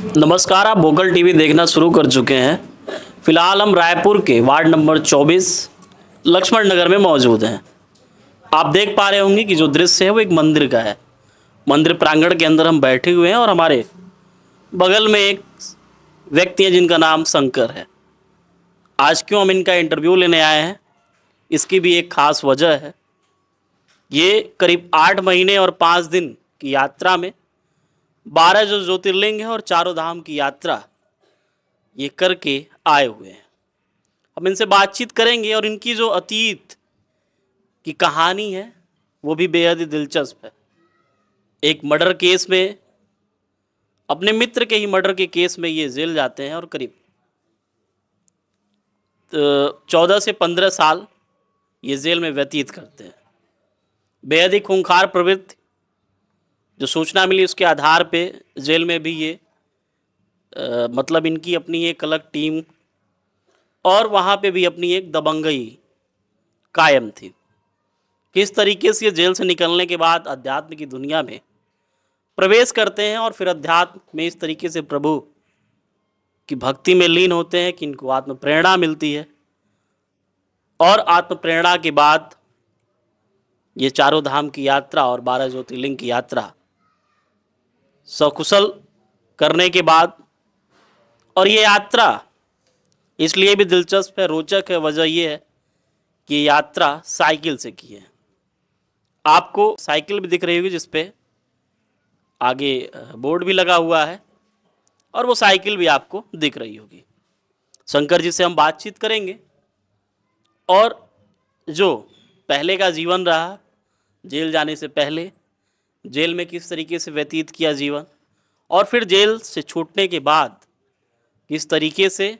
नमस्कार, आप भोकल टीवी देखना शुरू कर चुके हैं। फिलहाल हम रायपुर के वार्ड नंबर 24 लक्ष्मण नगर में मौजूद हैं। आप देख पा रहे होंगे कि जो दृश्य है वो एक मंदिर का है। मंदिर प्रांगण के अंदर हम बैठे हुए हैं और हमारे बगल में एक व्यक्ति है जिनका नाम शंकर है। आज क्यों हम इनका इंटरव्यू लेने आए हैं, इसकी भी एक खास वजह है। ये करीब 8 महीने और 5 दिन की यात्रा में 12 जो ज्योतिर्लिंग है और चारों धाम की यात्रा ये करके आए हुए हैं। हम इनसे बातचीत करेंगे और इनकी जो अतीत की कहानी है वो भी बेहद ही दिलचस्प है। एक मर्डर केस में, अपने मित्र के ही मर्डर के केस में ये जेल जाते हैं और करीब 14 से 15 साल ये जेल में व्यतीत करते हैं। बेहद ही खूंखार प्रवृत्ति, जो सूचना मिली उसके आधार पे जेल में भी ये मतलब इनकी अपनी एक अलग टीम और वहाँ पे भी अपनी एक दबंगई कायम थी। किस तरीके से ये जेल से निकलने के बाद अध्यात्म की दुनिया में प्रवेश करते हैं और फिर अध्यात्म में इस तरीके से प्रभु की भक्ति में लीन होते हैं कि इनको आत्म प्रेरणा मिलती है और आत्म प्रेरणा के बाद ये चारों धाम की यात्रा और 12 ज्योतिर्लिंग की यात्रा सकुशल करने के बाद, और ये यात्रा इसलिए भी दिलचस्प है, रोचक है, वजह ये है कि ये यात्रा साइकिल से की है। आपको साइकिल भी दिख रही होगी जिस पे आगे बोर्ड भी लगा हुआ है और वो साइकिल भी आपको दिख रही होगी। शंकर जी से हम बातचीत करेंगे और जो पहले का जीवन रहा, जेल जाने से पहले जेल में किस तरीके से व्यतीत किया जीवन, और फिर जेल से छूटने के बाद किस तरीके से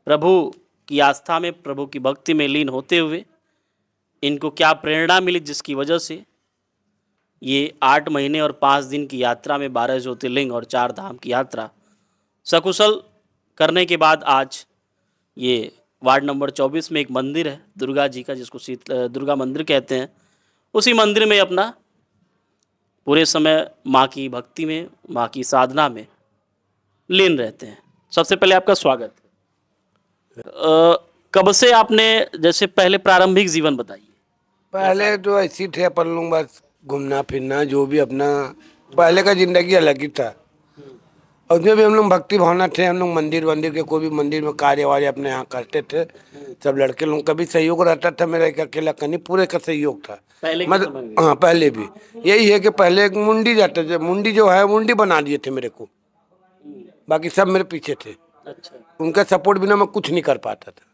प्रभु की आस्था में, प्रभु की भक्ति में लीन होते हुए इनको क्या प्रेरणा मिली जिसकी वजह से ये 8 महीने और 5 दिन की यात्रा में 12 ज्योतिर्लिंग और 4 धाम की यात्रा सकुशल करने के बाद आज ये वार्ड नंबर 24 में एक मंदिर है दुर्गा जी का, जिसको दुर्गा मंदिर कहते हैं, उसी मंदिर में अपना पूरे समय माँ की भक्ति में, माँ की साधना में लीन रहते हैं। सबसे पहले आपका स्वागत है। कब से आपने, जैसे पहले प्रारंभिक जीवन बताइए। पहले तो ऐसी थे अपन लोग, बस घूमना फिरना, जो भी अपना पहले का जिंदगी अलग ही था। और उसमें भी हम लोग भक्ति भावना थे। हम लोग मंदिर के कोई भी मंदिर में कार्य वार्य अपने यहाँ करते थे। सब लड़के लोग कभी सहयोग रहता था, मेरा एक अकेला कहीं पूरे का सहयोग था मतलब। हाँ, पहले भी यही है कि पहले एक मुंडी जाते थे, मुंडी जो है मुंडी बना दिए थे मेरे को, बाकी सब मेरे पीछे थे। अच्छा। उनका सपोर्ट बिना मैं कुछ नहीं कर पाता था।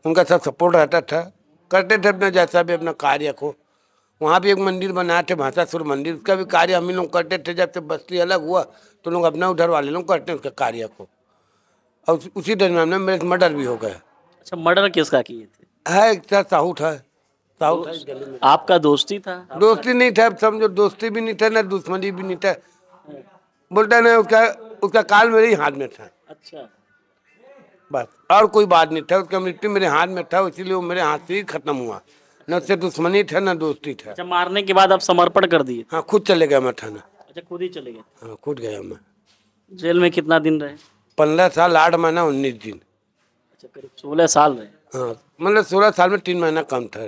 उनका सब सपोर्ट रहता था, करते थे अपना जैसा भी अपना कार्य को। वहाँ भी एक मंदिर बनाए थे, भाषासुर मंदिर, उसका भी कार्य हम ही लोग करते थे। जब से बस्ती अलग हुआ तो लोग अपना उधर वाले लोग करते हैं उसका कार्य को। और उसी दरम्यान में मेरे मर्डर भी हो गया। अच्छा, मर्डर किसका किए थे? है एक था साहू था, साहू था। आपका दोस्ती था? दोस्ती नहीं था, समझो दोस्ती भी नहीं था ना दुश्मनी भी नहीं था। बोलता ना उसका काल मेरे ही हाथ में था। अच्छा, बस और कोई बात नहीं था। उसका मृत्यु मेरे हाथ में था, इसीलिए वो मेरे हाथ से ही खत्म हुआ। न उससे दुश्मनी था न दोस्ती था। अच्छा, मारने के बाद आप समर्पण कर दिए? हाँ, खुद चले गया मैं थाना। अच्छा, खुद ही चले गए? हाँ, खुद गया मैं। जेल में कितना दिन रहे? 15 साल 8 महीना 19 दिन। अच्छा, करीब 16 साल रहे। हाँ, मतलब 16 साल में 3 महीना कम था,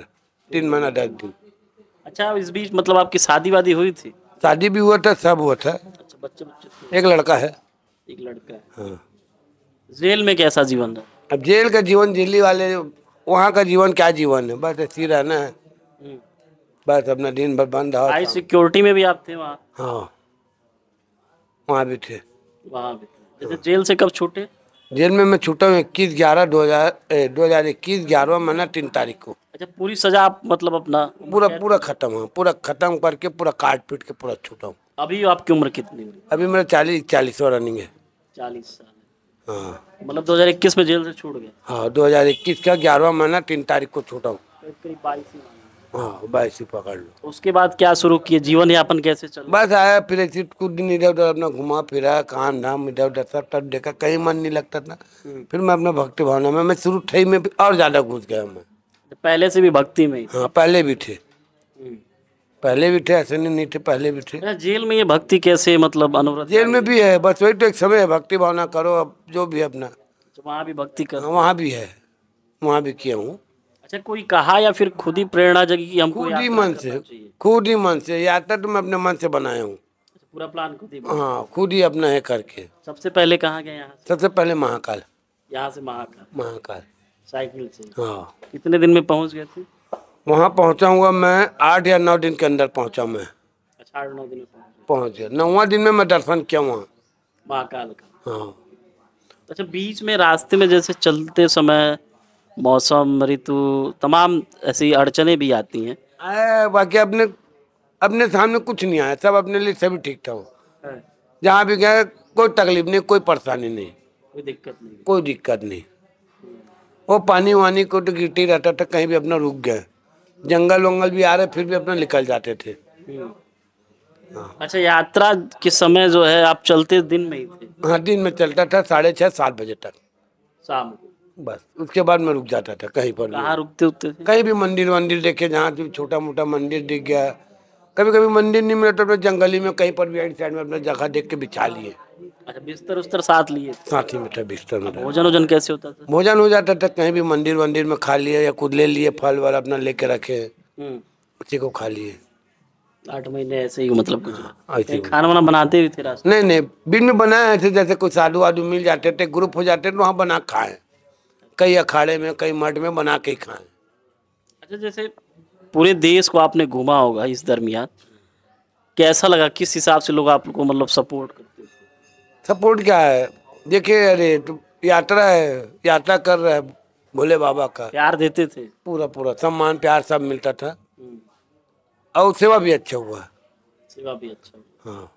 3 महीना 10 दिन। अच्छा, इस बीच मतलब आपकी शादी वादी हुई थी? शादी भी हुआ था, सब हुआ था। अच्छा, बच्चे थे? एक लड़का है। एक लड़का है। हाँ। जेल में कैसा जीवन रहा? अब जेल का जीवन, जेली वाले वहाँ का जीवन क्या जीवन है, बस ऐसी रहना है। बस अपना दिन भर बंद रहा। हाई सिक्योरिटी में भी आप थे वहाँ? हाँ, वहाँ भी थे। वहाँ भी थे। जैसे जेल से कब छूटे? जेल में मैं छूटा हूँ 21/11/2021 11वां महीना 3 तारीख को। अच्छा, पूरी सजा आप मतलब अपना पूरा खत्म हुआ, पूरा खत्म करके पूरा काट पीट के पूरा छूटा हूँ। अभी आपकी उम्र कितनी हुई? अभी मेरा 40वां रनिंग है। 40 साल। हाँ, मतलब 2021 में जेल से छूट गए? हाँ, 2021 का 11वां महीना 3 तारीख को छूटा हूँ। करीब 22 ही। हाँ, 22 ही पकड़ लो। उसके बाद क्या शुरू किए, जीवन यापन कैसे चल? बस आया, फिर ऐसे कुछ दिन इधर उधर अपना घुमा फिरा, काम धाम इधर उधर सब तब देखा, कहीं मन नहीं लगता था। फिर मैं अपना भक्ति भावना में, मैं शुरू ठई में और ज़्यादा घुस गया मैं। पहले से भी भक्ति में ही? हाँ, पहले भी थे। पहले भी थे, ऐसे नहीं थे, पहले भी थे। अच्छा, जेल में ये भक्ति कैसे मतलब अनुव्रत जेल में भी है, बस वही तो एक समय है, भक्ति भावना करो, अब जो भी है अपना। तो वहाँ भी भक्ति कर। हाँ, वहाँ भी है, वहाँ भी किया हूँ। अच्छा, कोई कहा या फिर खुद ही प्रेरणा जगी कि हमको खुद ही यात्रा मन करना से, चाहिए? खुद ही मन से यात्रा तो मैं अपने मन से बनाया हूँ। अच्छा, पूरा प्लान खुद ही बना। हाँ, खुद ही अपना है करके। सबसे पहले कहाँ गए यहाँ से? सबसे पहले महाकाल। यहाँ से महाकाल महाकाल। साइकिल से? हाँ, कितने दिन में पहुँच गए थे? वहाँ पहुँचा हुआ मैं 8 या 9 दिन के अंदर पहुँचा मैं। अच्छा, 8-9 दिन में पहुँच गया, 9वां दिन में मैं दर्शन किया वहाँ। महाकाल का। हाँ, अच्छा, बीच में रास्ते में जैसे चलते समय मौसम, ऋतु, तमाम ऐसी अड़चने भी आती हैं। बाकी अपने अपने सामने कुछ नहीं आया, सब अपने लिए सभी ठीक था। है, जहाँ भी गए कोई तकलीफ नहीं, कोई परेशानी नहीं, कोई दिक्कत नहीं। कोई दिक्कत नहीं। वो पानी वानी को तो गिरते ही रहता था, कहीं भी अपना रुक गए। जंगल वंगल भी आ रहे फिर भी अपना निकल जाते थे। हाँ। अच्छा, यात्रा के समय जो है आप चलते दिन में ही थे? हाँ, दिन में चलता था 6:30-7 बजे तक, शाम को? बस उसके बाद मैं रुक जाता था कहीं पर भी। कहाँ रुकते उठते थे? कहीं भी मंदिर वंदिर देखे, जहाँ भी छोटा मोटा मंदिर दिख गया। कभी कभी मंदिर नहीं मिला तो अपने जंगली में कहीं पर भी एक साइड में अपना जगह देख के बिछा लिए। अच्छा, बिस्तर उस्तर साथ लिए थे? साथ ही में था बिस्तर में। भोजन वोजन कैसे होता था? भोजन हो जाता था, कहीं भी मंदिर वंदिर में खा लिए, या खुद ले लिए फल वल अपना लेके रखे, उसी को खा लिए। 8 महीने ऐसे ही मतलब कुछ? ऐसे कहीं खाना वाना बनाते भी थे रास्ते? नहीं नहीं, दिन में बनाए ऐसे, जैसे कोई साधु वाधु मिल जाते थे, ग्रुप हो जाते थे तो वहाँ बना खाए, कई अखाड़े में कई मठ में बना के खाएं। अच्छा, जैसे पूरे देश को आपने घूमा होगा इस दरमियान, कैसा लगा? किस हिसाब से लोग आपको मतलब सपोर्ट करते थे? सपोर्ट क्या है, देखिए, अरे तो यात्रा है, यात्रा कर रहा है भोले बाबा का, प्यार देते थे? पूरा पूरा सम्मान प्यार सब मिलता था, और सेवा भी अच्छा हुआ। सेवा भी अच्छा हुआ। हाँ,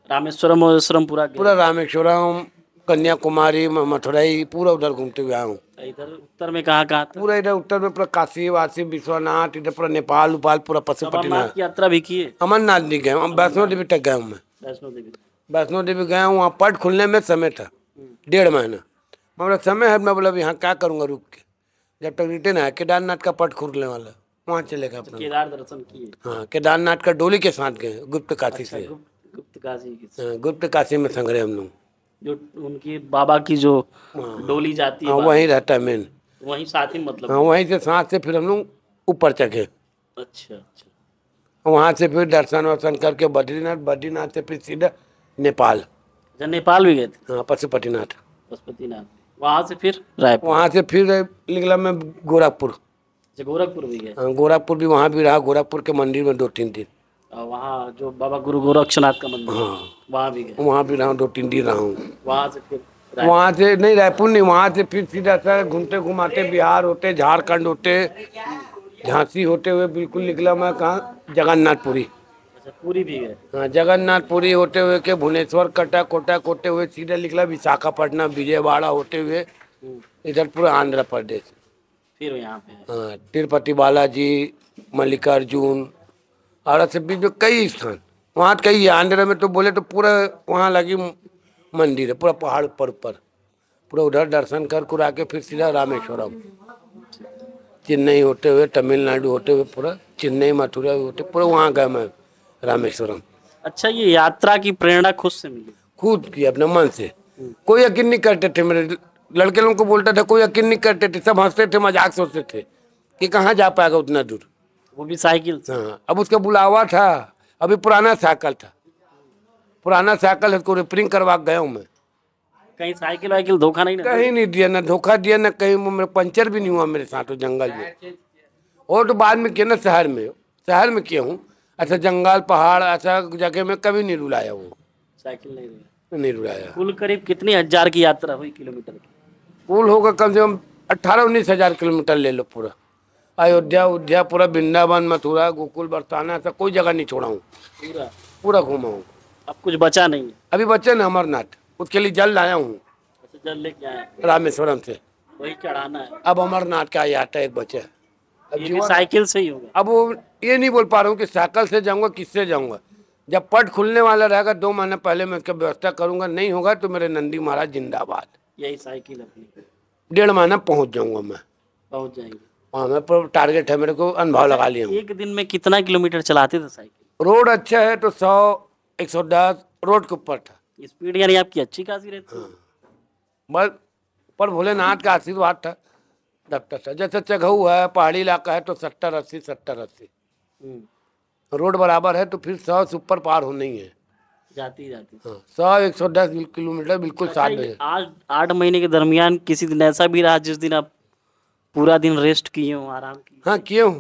रामेश्वरम वमेश्वरम पूरा गए? पूरा रामेश्वरम, कन्याकुमारी, मथुराई, पूरा उधर घूमते हुए आया हूँ। इधर उत्तर में कहाँ कहाँ था? पूरा इधर उत्तर में पूरा काशी वासी विश्वनाथ, इधर पूरा नेपाल उपाल, पूरा पशुपतिनाथ। अमरनाथ की यात्रा भी की है? अमरनाथ नहीं गए, वैष्णो देवी तक गया हूँ मैं। वैष्णो देवी? वैष्णो देवी गया हूँ, वहाँ पट खुलने में समय था 1.5 महीना। मैं बोला समय है, मैं बोला यहाँ क्या करूँगा रुक के, जब तक रिटर्न आया। केदारनाथ का पट खुलने वाला, वहाँ चले गए अपना। केदार दर्शन किए? हाँ, केदारनाथ का डोली के साथ गए, गुप्त काशी से। गुप्त काशी की? हाँ, गुप्त काशी में संग रहे हम लोग। जो उनकी बाबा की जो डोली जाती है, हाँ, वहीं रहता है मेन। वहीं साथ ही मतलब? हाँ, वहीं से साथ से फिर हम लोग ऊपर चढ़े। अच्छा अच्छा। वहाँ से फिर दर्शन वर्शन करके बद्रीनाथ, बद्रीनाथ से फिर सीधा नेपाल। अच्छा, नेपाल भी गए थे? हाँ, पशुपतिनाथ। पशुपतिनाथ। वहाँ से फिर रायपुर? वहाँ से फिर निकला मैं गोरखपुर। अच्छा, गोरखपुर भी गए? हाँ, गोरखपुर भी, वहाँ भी रहा, गोरखपुर के मंदिर में 2-3 दिन। और वहाँ जो बाबा गुरु गोरक्षनाथ का मंदिर? हाँ, वहाँ भी गए? वहाँ भी रहा, 2-3 दिन रहा हूँ। वहाँ से फिर वहाँ से नहीं, रायपुर नहीं, वहाँ से फिर सीधा सा घूमते घुमाते बिहार होते, झारखंड होते, झांसी होते हुए बिल्कुल निकला मैं कहाँ, जगन्नाथपुरी। अच्छा, पूरी भी गए? हाँ, जगन्नाथपुरी होते हुए के भुवनेश्वर, कटक कोटक होते हुए सीधे निकला विशाखापट्टनम, विजयवाड़ा होते हुए इधर पूरा आंध्र प्रदेश। फिर यहाँ पे? हाँ, तिरुपति बालाजी, मल्लिकार्जुन, और ऐसे बीच में कई स्थान, वहाँ कई आंध्र में तो बोले तो पूरा वहाँ लगी मंदिर है, पूरा पहाड़ ऊपर ऊपर, पूरा उधर दर्शन कर आके फिर सीधा रामेश्वरम, चेन्नई होते हुए, तमिलनाडु होते हुए, पूरा चेन्नई मथुरा होते पूरा वहाँ गया मैं रामेश्वरम। अच्छा, ये यात्रा की प्रेरणा खुद से मिली? खुद की, अपने मन से। कोई यकीन नहीं करते थे, मेरे लड़के लोगों को बोलता था, कोई यकीन नहीं करते थे, सब हंसते थे, मजाक सोचते थे कि कहाँ जा पाएगा उतना दूर, वो भी साइकिल से? हाँ, अब उसका बुलावा था, अभी पुराना साइकिल था, पुराना साइकिल है, उसको रिपेयरिंग करवा गया हूँ मैं। कहीं साइकिल वाइकिल धोखा नहीं? कहीं नहीं दिया, ना धोखा दिया, ना कहीं मेरे पंचर भी नहीं हुआ मेरे साथ वो जंगल में। और तो बाद में किया ना, शहर में किया हूँ, ऐसा जंगल पहाड़ ऐसा जगह में कभी नहीं रुलाया, वो साइकिल नहीं रुलाया। कुल करीब कितनी हजार की यात्रा हुई, किलोमीटर की? पुल होगा कम से कम 18-19 हजार किलोमीटर ले लो पूरा। अयोध्या, उद्या, पूरा वृंदावन, मथुरा, गोकुल, बरसाना, ऐसा कोई जगह नहीं छोड़ा हूँ, पूरा घूमा हूँ। अब कुछ बचा नहीं है? अभी बच्चे ना अमरनाथ, उसके लिए जल लाया हूँ जल लेके आए? रामेश्वरम से, वही चढ़ाना है। अब अमरनाथ का यात्रा एक बचे। ये भी साइकिल से ही होगा? अब वो ये नहीं बोल पा रहा हूँ कि साइकिल से जाऊँगा, किससे जाऊँगा। जब पट खुलने वाला रहेगा 2 महीने पहले मैं उसका व्यवस्था करूँगा, नहीं होगा तो मेरे नंदी महाराज जिंदाबाद। यही साइकिल अपनी? 1.5 महीना पहुँच जाऊँगा मैं। पहुँच जाएंगे? हाँ मैं पर टारगेट है मेरे को, अनुभव लगा लिया हूँ। एक दिन में कितना किलोमीटर चलाते थे साइकिल? रोड अच्छा है तो 100 110 रोड के ऊपर था। स्पीड यानी आपकी अच्छी खासी रहती है? बस पर भोलेनाथ का आशीर्वाद था, दफ्तर था। जैसे चगहू है, पहाड़ी इलाका है तो 70 80 70 80 रोड बराबर है तो फिर 100 से ऊपर पार होना ही है। जाती जाती। हाँ 100 110 किलोमीटर बिल्कुल अच्छा, साथ ये में। आज 8 महीने के दरमियान किसी दिन ऐसा भी रहा जिस दिन आप पूरा दिन रेस्ट किए हो, आराम किए? हाँ किया हूँ,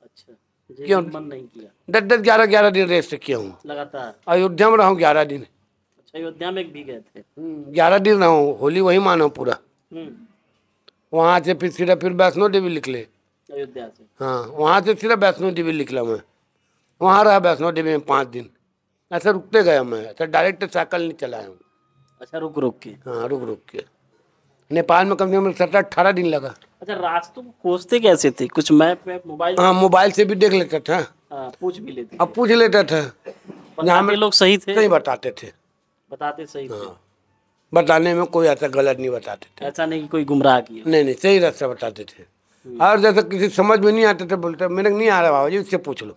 अच्छा, जिस क्यों? दिन मन नहीं किया? 10 10 11 11 दिन रेस्ट किया हूँ। लगातार? अयोध्या में रहा हूँ 11 दिन। अच्छा, अयोध्या में भी गए थे? 11 दिन रहा हूँ, होली वही मानो पूरा। हम्म, वहाँ से फिर सीधा फिर वैष्णो देवी निकले। अयोध्या से? हाँ वहाँ से सीधा वैष्णो देवी निकला मैं, वहाँ रहा वैष्णो देवी में 5 दिन। ऐसा रुकते गया मैं, ऐसा डायरेक्ट साइकिल नहीं चलाया हूँ। अच्छा, रुक रुक के? हाँ रुक रुक के। नेपाल में कम से कम 17 18 दिन लगा। अच्छा, रास्तों को खोजते कैसे थे? कुछ मैप वैप मोबाइल? हाँ मोबाइल से भी देख लेता था, हाँ, पूछ भी लेते? अब पूछ लेता था। बताते लोग सही थे? सही बताते थे, बताते सही थे? हाँ बताने में कोई ऐसा गलत नहीं बताते थे। ऐसा नहीं कि कोई गुमराह किया? नहीं नहीं सही रास्ता बताते थे। और जैसे किसी समझ में नहीं आते थे बोलते मेरे को नहीं आ रहा बाबा जी, उससे पूछ लो,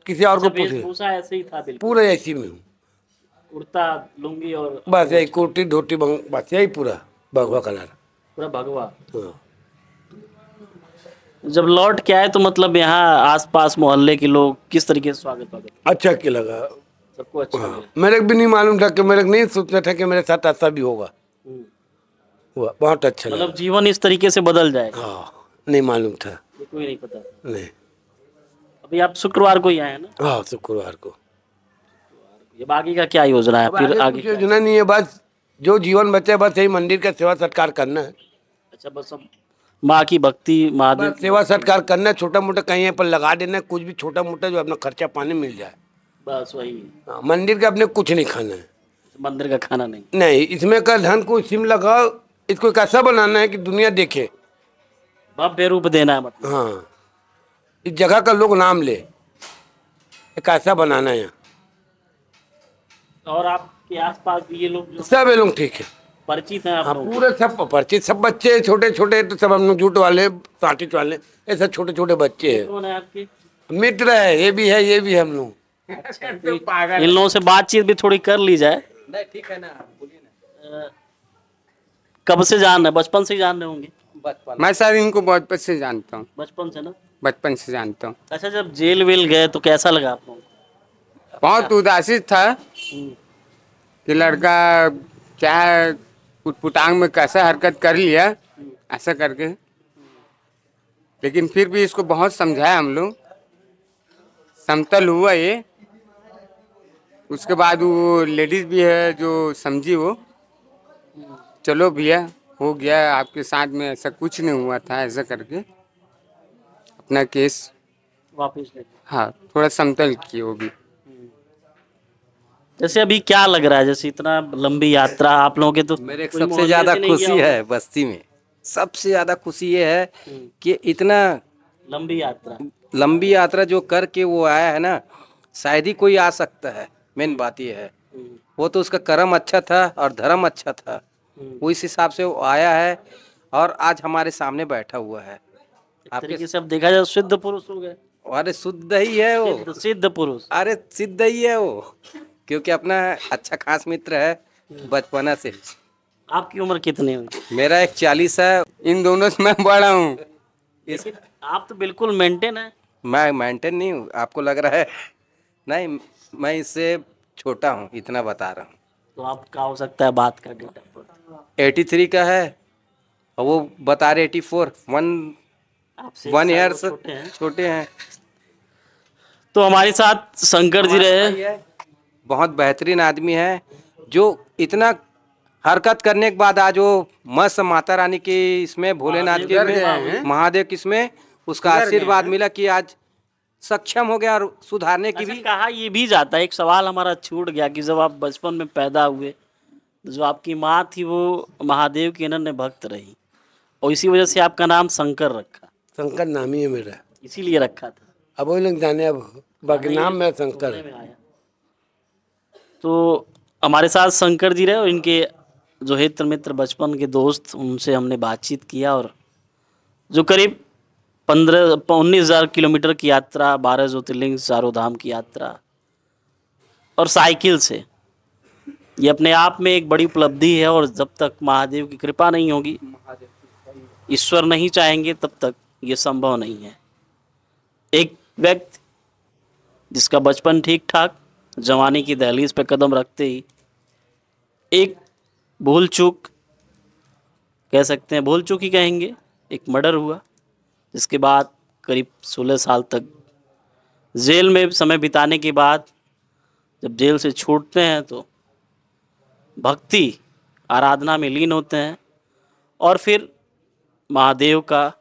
किसी और को पूछ लो। वेशभूषा ऐसे ही था बिल्कुल? पूरा ऐसी में हूँ, कुर्ता लुंगी और बस यही कुर्ती धोती बस यही पूरा भगवा कलर। पूरा भगवा? हाँ जब लौट के आए तो मतलब यहाँ आसपास मोहल्ले के लोग किस तरीके से स्वागत वागत? अच्छा क्या लगा, सबको अच्छा लगा? मेरे को भी नहीं मालूम था कि, मेरे को नहीं सोचना था कि मेरे साथ ऐसा भी होगा। हम्म। हुआ बहुत अच्छा लगा। मतलब जीवन इस तरीके से बदल जाएगा, हाँ नहीं मालूम था। ये कोई नहीं पता। नहीं अभी आप शुक्रवार को ही आए हैं ना? हाँ शुक्रवार को। ये बाकी का क्या योजना है फिर आगे? कुछ योजना नहीं है, बस जो जीवन बचे बस यही मंदिर का सेवा सत्कार करना है। अच्छा, बस अब माँ की भक्ति, महादेव बस सेवा सत्कार करना है, छोटा मोटा कहीं पर लगा देना है, कुछ भी छोटा मोटा जो अपना खर्चा पानी मिल जाए, बस वही। हाँ, मंदिर का अपने कुछ नहीं खाना है। मंदिर का खाना नहीं? नहीं, इसमें का धन को इसी में लगाओ, इसको कैसा बनाना है कि दुनिया देखे, भव्य रूप देना है मतलब? हाँ इस जगह का लोग नाम ले, कैसा बनाना है। और आपके आसपास भी ये लोग जो सब ये लोग ठीक है, परिचित हैं आप हाँ लोगों पूरे सब परिचित, सब बच्चे छोटे छोटे तो सब हम लोग जूट वाले साटिट वाले ऐसे छोटे छोटे बच्चे के? हैं। कौन है आपके? मित्र है, ये भी है ये भी है हम लोग। इन लोगों से बातचीत भी थोड़ी कर ली जाए। नहीं ठीक है ना, बोलिए ना। कब से जान रहे? बचपन से ही जान रहे होंगे? मैं सर इनको बचपन से जानता हूँ, बचपन से ना? बचपन से जानता हूँ। अच्छा, जब जेल वेल गए तो कैसा लगा आप लोगों को? बहुत उदासी था कि लड़का क्या है, पुटांग में कैसा हरकत कर लिया ऐसा करके, लेकिन फिर भी इसको बहुत समझाया हम लोग, समतल हुआ ये। उसके बाद वो लेडीज भी है जो समझी, वो चलो भैया हो गया, आपके साथ में ऐसा कुछ नहीं हुआ था, ऐसा करके अपना केस वापिस ले? हाँ थोड़ा समतल किए वो भी। जैसे अभी क्या लग रहा है, जैसे इतना लंबी यात्रा आप लोगों के, तो मेरे को कोई सबसे मोहल्ले ज्यादा से नहीं खुशी गया है बस्ती में, सबसे ज्यादा खुशी ये है कि इतना होगा? लंबी यात्रा? लंबी यात्रा जो करके वो आया है ना, शायद ही कोई आ सकता है। मेन बात ये है, वो तो उसका कर्म अच्छा था और धर्म अच्छा था, वो इस हिसाब से वो आया है और आज हमारे सामने बैठा हुआ है। एक तरीके से अब देखा जाए सिद्ध पुरुष हो गए। अरे शुद्ध ही है वो, सिद्ध पुरुष। अरे सिद्ध ही है वो, क्योंकि अपना अच्छा खास मित्र है बचपना से। आपकी उम्र कितनी हुई? मेरा एक 40 है। इन दोनों से मैं बड़ा हूँ। लेकिन आप तो बिल्कुल मेंटेन है। मैं मेंटेन नहीं हूँ, आपको लग रहा है? नहीं, मैं इससे छोटा हूँ, इतना बता रहा हूँ। तो आपका हो सकता है बात का डेटा 83 का है और वो बता रहे 84, आपसे 1 ईयर छोटे हैं। छोटे हैं। तो हमारे साथ शंकर जी रहे, बहुत बेहतरीन आदमी है, जो इतना हरकत करने के बाद आज वो मस्त माता रानी की इसमें, भोलेनाथ के में, महादेव की इसमें उसका आशीर्वाद मिला कि आज सक्षम हो गया और सुधारने की अच्छा, भी। कहा ये भी जाता है, एक सवाल हमारा छूट गया कि जब आप बचपन में पैदा हुए, जो आपकी माँ थी वो महादेव की अनन्य भक्त रही और इसी वजह से आपका नाम शंकर रखा। शंकर नाम ही है मेरा, इसीलिए रखा था। अब वो लोग जाने, अब बाकी नाम मेरा शंकर सुनने है। में आया। तो हमारे साथ शंकर जी रहे और इनके जो हित मित्र बचपन के दोस्त, उनसे हमने बातचीत किया और जो करीब 19,000 किलोमीटर की यात्रा, 12 ज्योतिर्लिंग, चारों धाम की यात्रा और साइकिल से, ये अपने आप में एक बड़ी उपलब्धि है। और जब तक महादेव की कृपा नहीं होगी, ईश्वर नहीं चाहेंगे, तब तक ये संभव नहीं है। एक व्यक्ति जिसका बचपन ठीक ठाक, जवानी की दहलीज पे कदम रखते ही एक भूल चूक कह सकते हैं, भूल चूक ही कहेंगे, एक मर्डर हुआ, जिसके बाद करीब 16 साल तक जेल में समय बिताने के बाद जब जेल से छूटते हैं तो भक्ति आराधना में लीन होते हैं और फिर महादेव का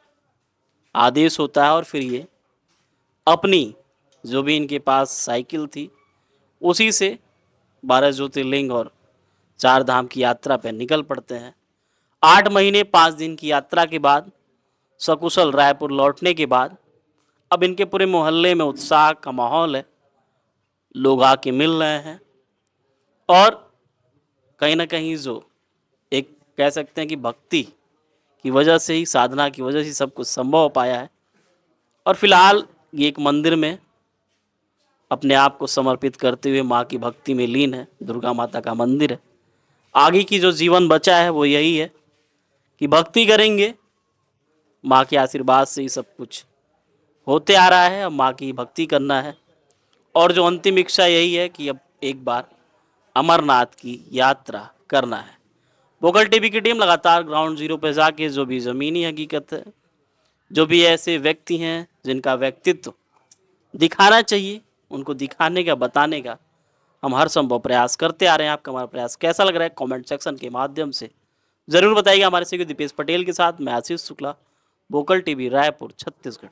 आदेश होता है और फिर ये अपनी जो भी इनके पास साइकिल थी उसी से 12 ज्योतिर्लिंग और 4 धाम की यात्रा पर निकल पड़ते हैं। 8 महीने 5 दिन की यात्रा के बाद सकुशल रायपुर लौटने के बाद अब इनके पूरे मोहल्ले में उत्साह का माहौल है, लोग आके मिल रहे हैं और कहीं ना कहीं जो एक कह सकते हैं कि भक्ति की वजह से ही, साधना की वजह से सब कुछ संभव हो पाया है। और फिलहाल ये एक मंदिर में अपने आप को समर्पित करते हुए माँ की भक्ति में लीन है। दुर्गा माता का मंदिर है। आगे की जो जीवन बचा है वो यही है कि भक्ति करेंगे, माँ के आशीर्वाद से ही सब कुछ होते आ रहा है। अब माँ की भक्ति करना है और जो अंतिम इच्छा यही है कि अब एक बार अमरनाथ की यात्रा करना है। वोकल टीवी की टीम लगातार ग्राउंड जीरो पे जाके जो भी ज़मीनी हकीकत है, जो भी ऐसे व्यक्ति हैं जिनका व्यक्तित्व दिखाना चाहिए, उनको दिखाने का, बताने का हम हर संभव प्रयास करते आ रहे हैं। आपका हमारा प्रयास कैसा लग रहा है कमेंट सेक्शन के माध्यम से ज़रूर बताइएगा। हमारे सहयोगी दीपेश पटेल के साथ मैं आशीष शुक्ला, वोकल टीवी रायपुर, छत्तीसगढ़।